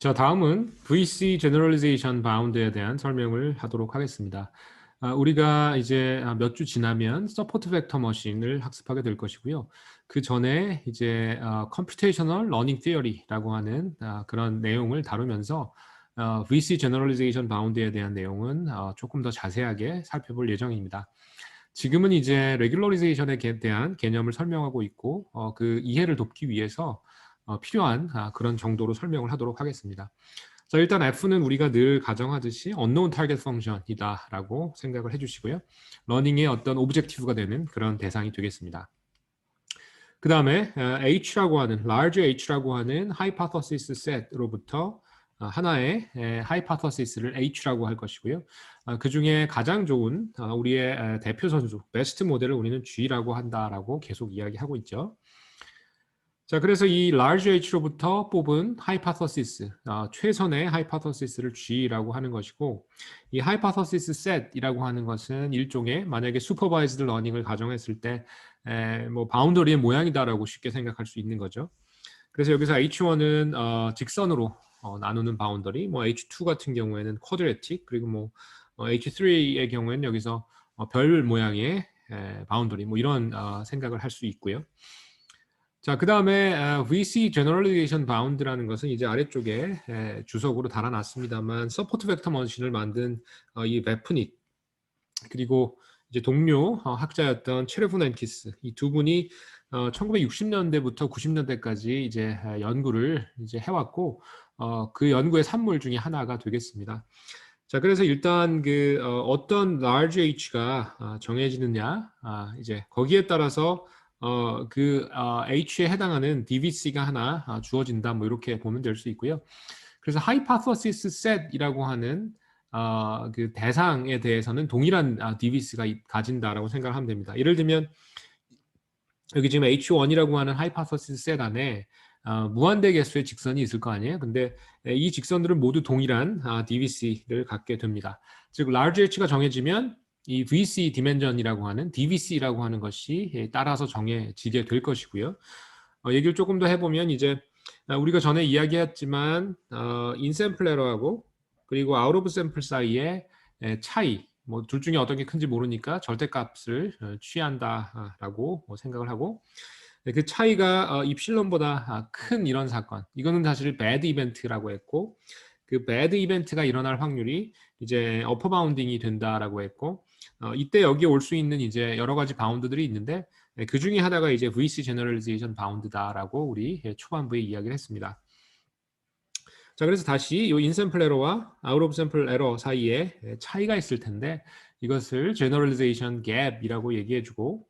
자, 다음은 VC Generalization Bound에 대한 설명을 하도록 하겠습니다. 우리가 이제 몇 주 지나면 서포트 벡터 머신을 학습하게 될 것이고요. 그 전에 이제 Computational Learning Theory라고 하는 그런 내용을 다루면서 VC Generalization Bound에 대한 내용은 조금 더 자세하게 살펴볼 예정입니다. 지금은 이제 Regularization에 대한 개념을 설명하고 있고 그 이해를 돕기 위해서 필요한 그런 정도로 설명을 하도록 하겠습니다. 자, 일단 F는 우리가 늘 가정하듯이 unknown target function이다라고 생각을 해주시고요. 러닝의 어떤 오브젝티브가 되는 그런 대상이 되겠습니다. 그 다음에 H라고 하는 large H라고 하는 hypothesis set로부터 하나의 hypothesis를 H라고 할 것이고요. 그 중에 가장 좋은 우리의 대표 선수, 베스트 모델을 우리는 G라고 한다라고 계속 이야기하고 있죠. 자, 그래서 이 large H로부터 뽑은 hypothesis, 최선의 hypothesis를 G라고 하는 것이고, 이 hypothesis set이라고 하는 것은 일종의 만약에 supervised learning을 가정했을 때 뭐 바운더리의 모양이다라고 쉽게 생각할 수 있는 거죠. 그래서 여기서 H1은 직선으로 나누는 바운더리, 뭐 H2 같은 경우에는 quadratic, 그리고 뭐 H3의 경우에는 여기서 별 모양의 바운더리, 뭐 이런 생각을 할 수 있고요. 자, 그 다음에 VC Generalization Bound라는 것은 이제 아래쪽에 주석으로 달아놨습니다만 서포트 벡터 머신을 만든 이 베프닉 그리고 이제 동료 학자였던 체르보넨키스 이 두 분이 1960년대부터 90년대까지 이제 연구를 이제 해왔고 그 연구의 산물 중에 하나가 되겠습니다. 자, 그래서 일단 그 어떤 large H가 정해지느냐, 이제 거기에 따라서 H에 해당하는 DVC가 하나 주어진다, 뭐 이렇게 보면 될 수 있고요. 그래서 hypothesis set이라고 하는 그 대상에 대해서는 동일한 DVC가 가진다라고 생각을 하면 됩니다. 예를 들면 여기 지금 H1이라고 하는 hypothesis set 안에 무한대 개수의 직선이 있을 거 아니에요. 근데 이 직선들은 모두 동일한 DVC를 갖게 됩니다. 즉 large H가 정해지면 이 VC 디멘전이라고 하는 DVC라고 하는 것이 따라서 정해지게 될 것이고요. 얘기를 조금 더 해보면 이제 우리가 전에 이야기했지만 인샘플 에러하고 그리고 아웃 오브 샘플 사이의 차이, 뭐 둘 중에 어떤 게 큰지 모르니까 절대값을 취한다라고 생각을 하고 그 차이가 입실론보다 큰 이런 사건, 이거는 사실 배드 이벤트라고 했고 그 배드 이벤트가 일어날 확률이 이제 어퍼 바운딩이 된다라고 했고 이때 여기에 올 수 있는 이제 여러 가지 바운드들이 있는데 그 중에 하나가 이제 VC Generalization Bound다라고 우리 초반부에 이야기를 했습니다. 자, 그래서 다시 이 인샘플 에러와 아웃 오브 샘플 에러 사이에 차이가 있을 텐데 이것을 Generalization Gap이라고 얘기해주고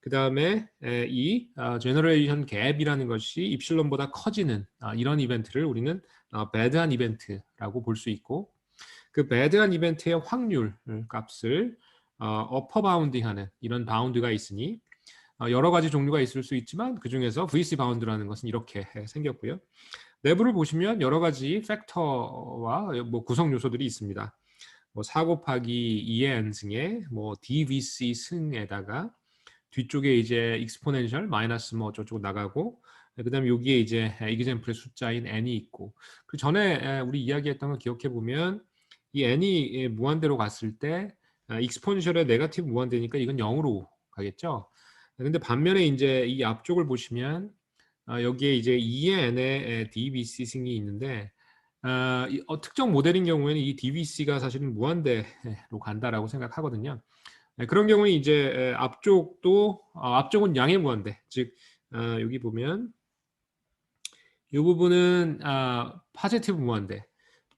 그 다음에 이 Generalization Gap이라는 것이 입실론보다 커지는 이런 이벤트를 우리는 배드한 이벤트라고 볼 수 있고 그 배드한 이벤트의 확률 값을 어퍼 바운딩하는 이런 바운드가 있으니 여러 가지 종류가 있을 수 있지만 그 중에서 VC 바운드라는 것은 이렇게 생겼고요. 내부를 보시면 여러 가지 팩터와 뭐 구성 요소들이 있습니다. 뭐 4 곱하기 2의 n승에 뭐 DVC 승에다가 뒤쪽에 이제 익스포넨셜 마이너스 뭐 어쩌고 나가고 그다음에 여기에 이제 이그젬플의 숫자인 n이 있고 그 전에 우리 이야기했던 거 기억해 보면 이 n이 무한대로 갔을 때 익스포넨셜의 네거티브 무한대니까 이건 0으로 가겠죠. 근데 반면에 이제 이 앞쪽을 보시면 여기에 이제 2의 n의 DVC 승이 있는데 특정 모델인 경우에는 이 DVC가 사실은 무한대로 간다라고 생각하거든요. 그런 경우에 이제 앞쪽도 앞쪽은 양의 무한대, 즉 여기 보면 이 부분은 파지티브 무한대,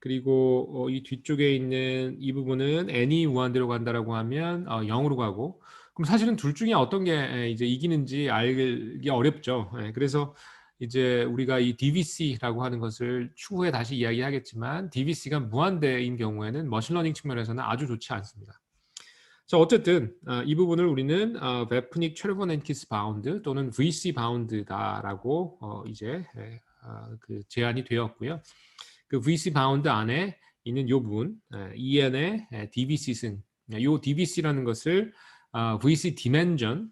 그리고 이 뒤쪽에 있는 이 부분은 n이 무한대로 간다라고 하면 0으로 가고, 그럼 사실은 둘 중에 어떤 게 이제 이기는지 알기 어렵죠. 그래서 이제 우리가 이 DVC라고 하는 것을 추후에 다시 이야기하겠지만 DVC가 무한대인 경우에는 머신러닝 측면에서는 아주 좋지 않습니다. 자, 어쨌든 이 부분을 우리는 베프닉 체르보넨키스 바운드 또는 VC 바운드다라고 이제 그 제안이 되었고요. 그 VC 바운드 안에 있는 이 부분 EN의 DVC 승, 이 DVC라는 것을 VC 디멘전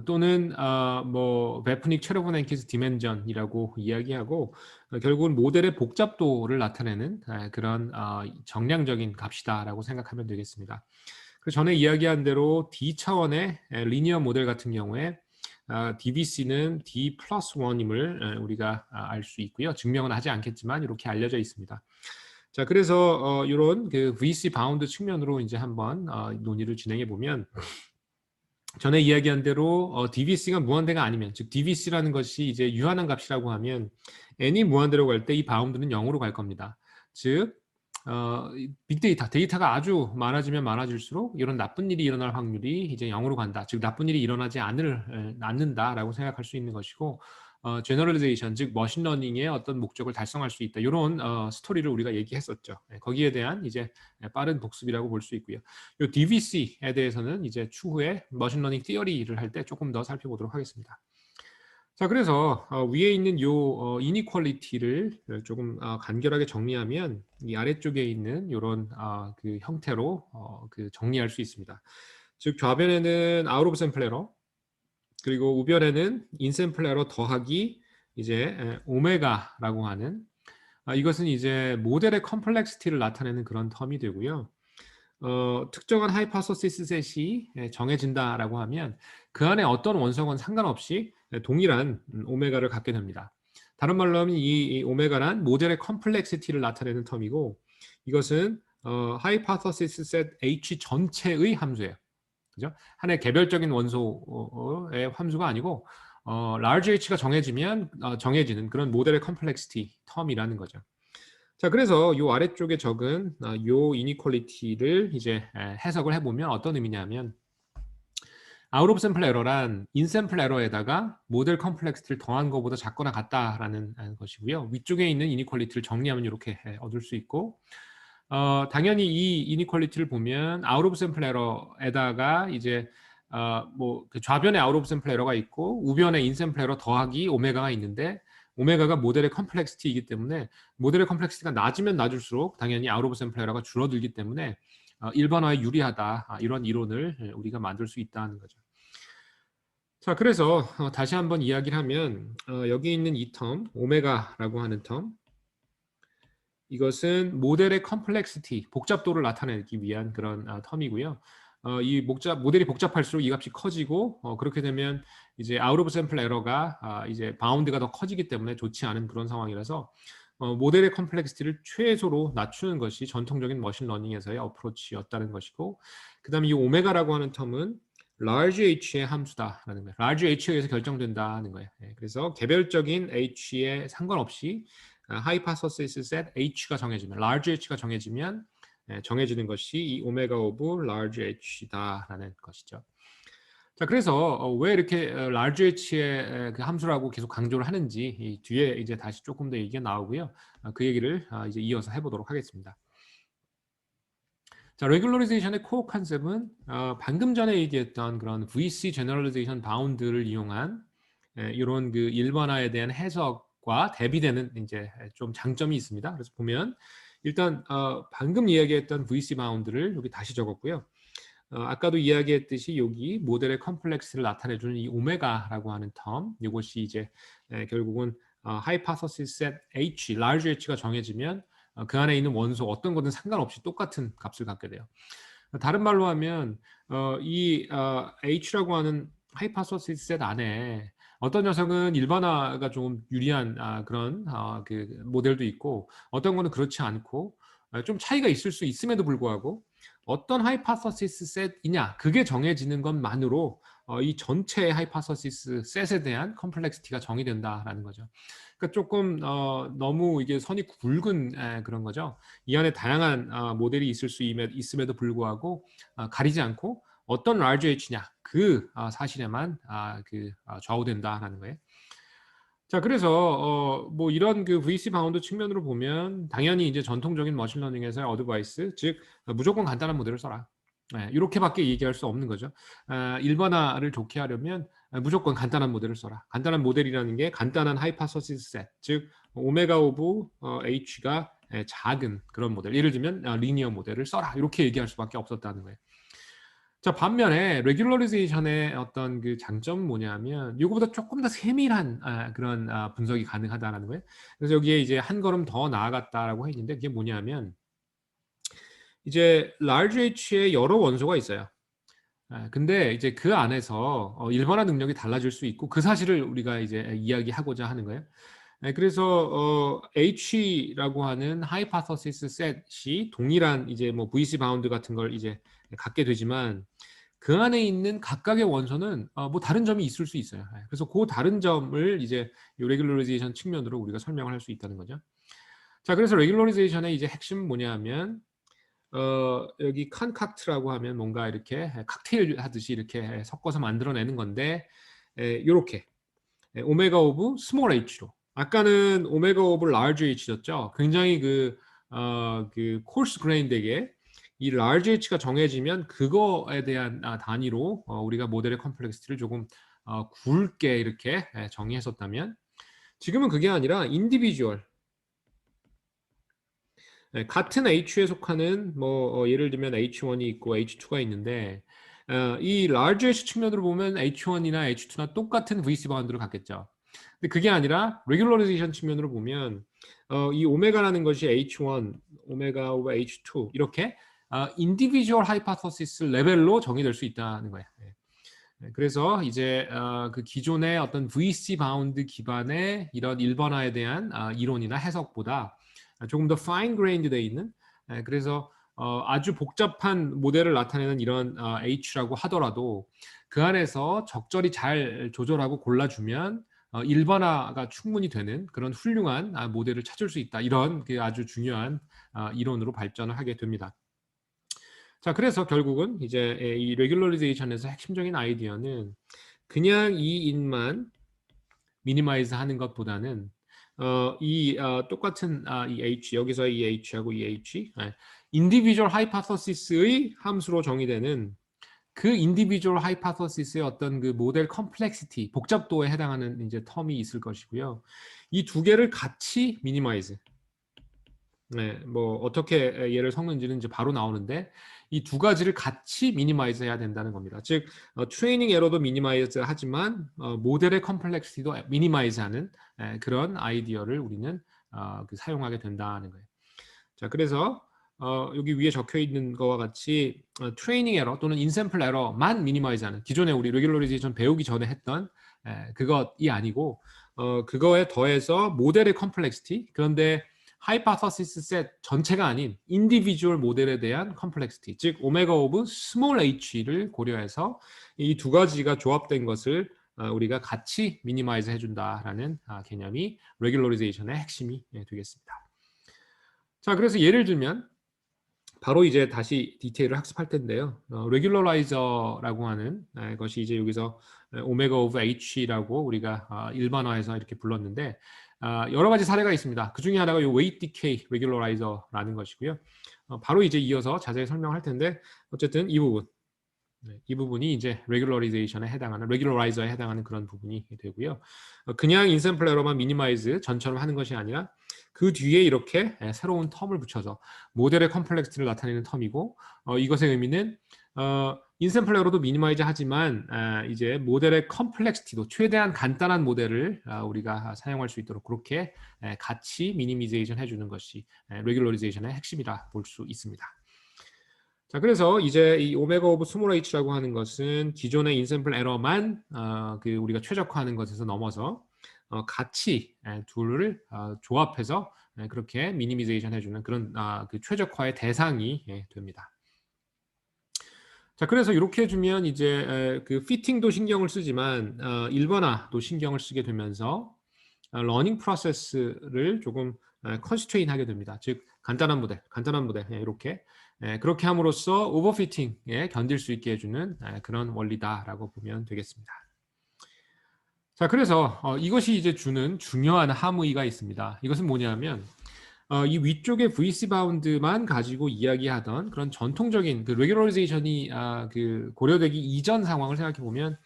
또는 뭐 베프닉 체르보넨키스 디멘전이라고 이야기하고 결국은 모델의 복잡도를 나타내는 그런 정량적인 값이다라고 생각하면 되겠습니다. 그 전에 이야기한 대로 D 차원의 리니어 모델 같은 경우에 DVC는 D 플러스 1임을 우리가 알 수 있고요. 증명은 하지 않겠지만 이렇게 알려져 있습니다. 자, 그래서 이런 그 VC 바운드 측면으로 이제 한번 논의를 진행해 보면 전에 이야기한 대로 DVC가 무한대가 아니면, 즉 DVC라는 것이 이제 유한한 값이라고 하면 n이 무한대로 갈 때 이 바운드는 0으로 갈 겁니다. 즉 빅데이터, 데이터가 아주 많아지면 많아질수록 이런 나쁜 일이 일어날 확률이 이제 0으로 간다. 즉 나쁜 일이 일어나지 않는다라고 생각할 수 있는 것이고 제너럴리제이션, 즉 머신러닝의 어떤 목적을 달성할 수 있다. 이런 스토리를 우리가 얘기했었죠. 거기에 대한 이제 빠른 복습이라고 볼 수 있고요. 이 DVC에 대해서는 이제 추후에 머신러닝 티어리를 할 때 조금 더 살펴보도록 하겠습니다. 자, 그래서 위에 있는 요 이니퀄리티를 조금 간결하게 정리하면 이 아래쪽에 있는 이런 그 형태로 그 정리할 수 있습니다. 즉 좌변에는 아웃 오브 샘플 에러, 그리고 우변에는 인샘플 에러 더하기 이제 오메가라고 하는 이것은 이제 모델의 컴플렉시티를 나타내는 그런 텀이 되고요. 특정한 하이파서시스 셋이 정해진다라고 하면 그 안에 어떤 원성은 상관없이 동일한 오메가를 갖게 됩니다. 다른 말로 하면 이 오메가란 모델의 컴플렉시티를 나타내는 텀이고 이것은 하이파서시스 셋 H 전체의 함수예요. 그죠? 하나의 개별적인 원소의 함수가 아니고 large H가 정해지면 정해지는 그런 모델의 컴플렉시티 텀이라는 거죠. 자, 그래서 요 아래쪽에 적은 요 이니퀄리티를 이제 해석을 해보면 어떤 의미냐면 아웃 오브 샘플 에러란 인샘플 에러에다가 모델 컴플렉시티를 더한 것보다 작거나 같다라는 것이고요. 위쪽에 있는 이니퀄리티를 정리하면 이렇게 얻을 수 있고 당연히 이 이니퀄리티를 보면 아웃 오브 샘플 에러에다가 이제 뭐그 좌변에 아웃 오브 샘플 에러가 있고 우변에 인샘플 에러 더하기 오메가가 있는데 오메가가 모델의 컴플렉시티이기 때문에 모델의 컴플렉시티가 낮으면 낮을수록 당연히 아웃 오브 샘플 에러가 줄어들기 때문에 일반화에 유리하다 이런 이론을 우리가 만들 수 있다는 거죠. 자, 그래서 다시 한번 이야기를 하면 여기 있는 이 텀 오메가라고 하는 텀 이것은 모델의 컴플렉시티 복잡도를 나타내기 위한 그런 텀이고요. 이 모델이 복잡할수록 이 값이 커지고 그렇게 되면 이제 아웃 오브 샘플 에러가 이제 바운드가 더 커지기 때문에 좋지 않은 그런 상황이라서 모델의 컴플렉시티를 최소로 낮추는 것이 전통적인 머신러닝에서의 어프로치였다는 것이고 그다음에 이 오메가라고 하는 텀은 large h의 함수다라는 거예요. large h에 의해서 결정된다는 거예요. 그래서 개별적인 h에 상관없이 하이파서시스 셋 h가 정해지면 large h가 정해지면 정해지는 것이 이 오메가 오브 large h다라는 것이죠. 자, 그래서 왜 이렇게 large h의 그 함수라고 계속 강조를 하는지 이 뒤에 이제 다시 조금 더 얘기가 나오고요. 그 얘기를 이제 이어서 해보도록 하겠습니다. 자, 레귤러리제이션의 코어 컨셉은 방금 전에 얘기했던 그런 VC 제너럴리제이션 바운드를 이용한 이런 그 일반화에 대한 해석과 대비되는 이제 좀 장점이 있습니다. 그래서 보면 일단 방금 이야기했던 VC 바운드를 여기 다시 적었고요. 아까도 이야기했듯이 여기 모델의 컴플렉스를 나타내주는 이 오메가라고 하는 텀, 이것이 이제 결국은 하이파서시스 셋 H, large H가 정해지면 그 안에 있는 원소 어떤 거든 상관없이 똑같은 값을 갖게 돼요. 다른 말로 하면 이 H라고 하는 하이파서시스 셋 안에 어떤 녀석은 일반화가 좀 유리한 그런 그 모델도 있고 어떤 거는 그렇지 않고 좀 차이가 있을 수 있음에도 불구하고 어떤 하이파서시스 셋이냐 그게 정해지는 것만으로 이 전체 하이파서시스 셋에 대한 컴플렉시티가 정의된다라는 거죠. 그러니까 조금 너무 이게 선이 굵은 그런 거죠. 이 안에 다양한 모델이 있음에도 불구하고 가리지 않고 어떤 large H냐 그 사실에만 좌우된다라는 거예요. 자, 그래서 뭐 이런 그 VC 바운드 측면으로 보면 당연히 이제 전통적인 머신러닝에서의 어드바이스, 즉 무조건 간단한 모델을 써라. 이렇게밖에 얘기할 수 없는 거죠. 일반화를 좋게 하려면 무조건 간단한 모델을 써라. 간단한 모델이라는 게 간단한 하이파서시스 셋, 즉 오메가 오브 H가 작은 그런 모델. 예를 들면 리니어 모델을 써라. 이렇게 얘기할 수밖에 없었다는 거예요. 자, 반면에 regularization의 어떤 그 장점은 뭐냐면 이거보다 조금 더 세밀한 그런 분석이 가능하다라는 거예요. 그래서 여기에 이제 한 걸음 더 나아갔다라고 했는데 그게 뭐냐면 이제 large H에 여러 원소가 있어요. 근데 이제 그 안에서 일반화 능력이 달라질 수 있고 그 사실을 우리가 이제 이야기하고자 하는 거예요. 그래서 H라고 하는 하이파서시스 셋이 동일한 이제 뭐 VC 바운드 같은 걸 이제 갖게 되지만 그 안에 있는 각각의 원소는 뭐 다른 점이 있을 수 있어요. 그래서 그 다른 점을 이제 이 레귤러리제이션 측면으로 우리가 설명을 할 수 있다는 거죠. 자, 그래서 레귤러리제이션의 이제 핵심은 뭐냐면 여기 콘칵트라고 하면 뭔가 이렇게 칵테일 하듯이 이렇게 섞어서 만들어내는 건데 요렇게 오메가 오브 스몰 h로 아까는 오메가 오브 라지 h였죠. 굉장히 그 코arse grained에게 이 라지 h가 정해지면 그거에 대한 단위로 우리가 모델의 컴플렉시티를 조금 굵게 이렇게 정의했었다면 지금은 그게 아니라 인디비주얼 같은 H에 속하는 뭐 예를 들면 H1이 있고 H2가 있는데 이 large H 측면으로 보면 H1이나 H2나 똑같은 VC 바운드를 갖겠죠. 근데 그게 아니라 regularization 측면으로 보면 이 오메가라는 것이 H1, 오메가 오버 H2 이렇게 individual hypothesis 레벨로 정의될 수 있다는 거예요. 그래서 이제 그 기존의 어떤 VC 바운드 기반의 이런 일반화에 대한 이론이나 해석보다 조금 더 fine grained 돼 있는 그래서 아주 복잡한 모델을 나타내는 이런 H라고 하더라도 그 안에서 적절히 잘 조절하고 골라주면 일반화가 충분히 되는 그런 훌륭한 모델을 찾을 수 있다. 이런 그 아주 중요한 이론으로 발전을 하게 됩니다. 자, 그래서 결국은 이제 이 레귤러리제이션에서 핵심적인 아이디어는 그냥 이 인만 미니마이즈 하는 것보다는 똑같은 이 H 여기서 이 H하고 이 H 인디비주얼 하이파서시스의 함수로 정의되는 그 인디비주얼 하이파서시스의 어떤 그 모델 컴플렉시티 복잡도에 해당하는 이제 텀이 있을 것이고요. 이 두 개를 같이 미니마이즈 뭐 어떻게 얘를 섞는지는 이제 바로 나오는데 이 두 가지를 같이 미니마이즈 해야 된다는 겁니다. 즉 트레이닝 에러도 미니마이즈 하지만 모델의 컴플렉시티도 미니마이즈하는 그런 아이디어를 우리는 사용하게 된다는 거예요. 자, 그래서 여기 위에 적혀 있는 거와 같이 트레이닝 에러 또는 인샘플 에러만 미니마이즈하는 기존에 우리 레귤러리제이션 배우기 전에 했던 그것이 아니고 그거에 더해서 모델의 컴플렉시티 그런데 하이파서시스 셋 전체가 아닌 인디비주얼 모델에 대한 컴플렉시티 즉 오메가 오브 스몰 h를 고려해서 이 두 가지가 조합된 것을 우리가 같이 미니마이즈 해준다라는 개념이 레귤러리제이션의 핵심이 되겠습니다. 자, 그래서 예를 들면 바로 이제 다시 디테일을 학습할 텐데요. 레귤러라이저라고 하는 것이 이제 여기서 오메가 오브 h라고 우리가 일반화해서 이렇게 불렀는데 여러 가지 사례가 있습니다. 그 중에 하나가 이 웨이트 디케이 레귤러라이저라는 것이고요. 바로 이제 이어서 자세히 설명할 텐데 어쨌든 이 부분 이 부분이 이제 레귤러리제이션에 해당하는 레귤러라이저에 해당하는 그런 부분이 되고요. 그냥 인샘플 에러만 미니마이즈 전처럼 하는 것이 아니라 그 뒤에 이렇게 새로운 텀을 붙여서 모델의 컴플렉시티를 나타내는 텀이고 이것의 의미는 인샘플 에러도 미니마이즈 하지만 이제 모델의 컴플렉시티도 최대한 간단한 모델을 우리가 사용할 수 있도록 그렇게 같이 미니미제이션 해주는 것이 레귤러리제이션의 핵심이라 볼 수 있습니다. 자, 그래서 이제 이 오메가 오브 스몰 h라고 하는 것은 기존의 인샘플 에러만 그 우리가 최적화하는 것에서 넘어서 같이 둘을 조합해서 그렇게 미니미제이션 해주는 그런 그 최적화의 대상이 됩니다. 자, 그래서 이렇게 해주면 이제 그 피팅도 신경을 쓰지만 일반화도 신경을 쓰게 되면서 러닝 프로세스를 조금 컨스트레인 하게 됩니다. 즉 간단한 모델 이렇게 그렇게 함으로써 오버피팅에 견딜 수 있게 해주는 그런 원리다라고 보면 되겠습니다. 자, 그래서 이것이 이제 주는 중요한 함의가 있습니다. 이것은 뭐냐면 이 위쪽의 VC 바운드만 가지고 이야기하던 그런 전통적인 그 레귤러리제이션이 그 고려되기 이전 상황을 생각해 보면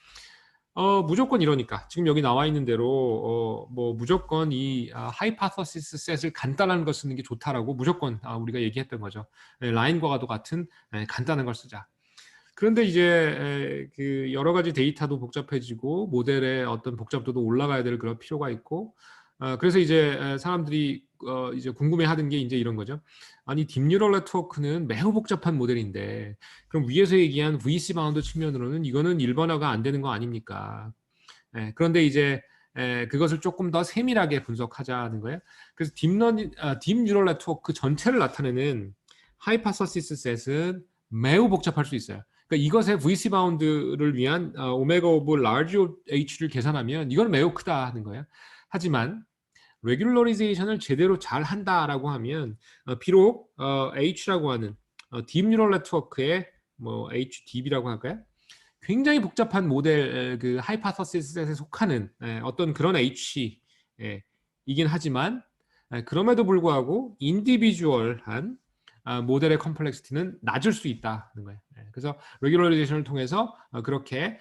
무조건 이러니까 지금 여기 나와 있는 대로 뭐 무조건 이 하이파서시스 셋을 간단한 걸 쓰는 게 좋다라고 무조건 우리가 얘기했던 거죠. 라인과도 같은 간단한 걸 쓰자. 그런데 이제 그 여러 가지 데이터도 복잡해지고 모델의 어떤 복잡도도 올라가야 될 그런 필요가 있고, 그래서 이제 사람들이 이제 궁금해하는 게 이제 이런 거죠. 아니 딥뉴럴 네트워크는 매우 복잡한 모델인데 그럼 위에서 얘기한 VC 바운드 측면으로는 이거는 일반화가 안 되는 거 아닙니까? 그런데 이제 그것을 조금 더 세밀하게 분석하자는 거예요. 그래서 딥뉴럴 네트워크 전체를 나타내는 하이파서시스 셋은 매우 복잡할 수 있어요. 그러니까 이것의 VC 바운드를 위한 오메가 오브 라지 H를 계산하면 이건 매우 크다 하는 거예요. 하지만 레귤러리제이션을 제대로 잘 한다라고 하면 비록 H라고 하는 딥뉴럴 네트워크의 뭐 HDB라고 할까요? 굉장히 복잡한 모델 그 하이파서시스에 속하는 어떤 그런 H 이긴 하지만 그럼에도 불구하고 인디비주얼한 모델의 컴플렉시티는 낮을 수 있다는 거예요. 그래서 레귤러리제이션을 통해서 그렇게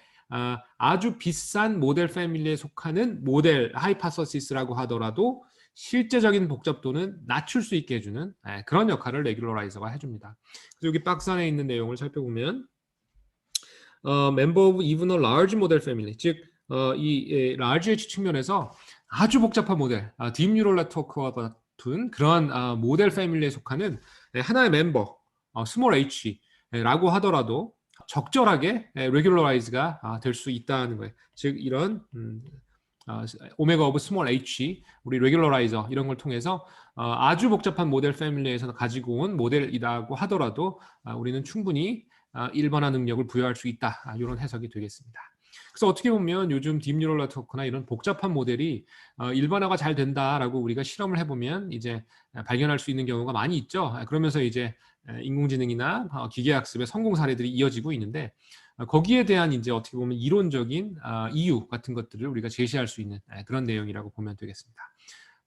아주 비싼 모델 패밀리에 속하는 모델 하이파서시스라고 하더라도 실제적인 복잡도는 낮출 수 있게 해주는 그런 역할을 레귤러라이저가 해줍니다. 그래서 여기 박스 안에 있는 내용을 살펴보면 member of even a large model family, 즉 이 large H 측면에서 아주 복잡한 모델, 딥 뉴럴 네트워크와 같은 그런 모델 패밀리에 속하는 하나의 멤버, 스몰 h라고 하더라도 적절하게 레귤러라이즈가 될 수 있다는 거예요. 즉 이런 오메가 오브 스몰 h, 우리 레귤러라이저 이런 걸 통해서 아주 복잡한 모델 패밀리에서 가지고 온 모델이라고 하더라도 우리는 충분히 일반화 능력을 부여할 수 있다. 이런 해석이 되겠습니다. 그래서 어떻게 보면 요즘 딥뉴럴 네트워크나 이런 복잡한 모델이 일반화가 잘 된다라고 우리가 실험을 해보면 이제 발견할 수 있는 경우가 많이 있죠. 그러면서 이제 인공지능이나 기계학습의 성공 사례들이 이어지고 있는데 거기에 대한 이제 어떻게 보면 이론적인 이유 같은 것들을 우리가 제시할 수 있는 그런 내용이라고 보면 되겠습니다.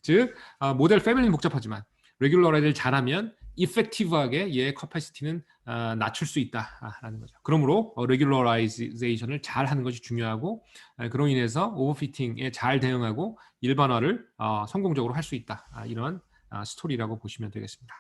즉 모델 패밀리는 복잡하지만 레귤러라이즈를 잘하면 이펙티브하게 얘의 커패시티는 낮출 수 있다라는 거죠. 그러므로 레귤러라이제이션을 잘 하는 것이 중요하고 그로 인해서 오버피팅에 잘 대응하고 일반화를 성공적으로 할 수 있다. 이런 스토리라고 보시면 되겠습니다.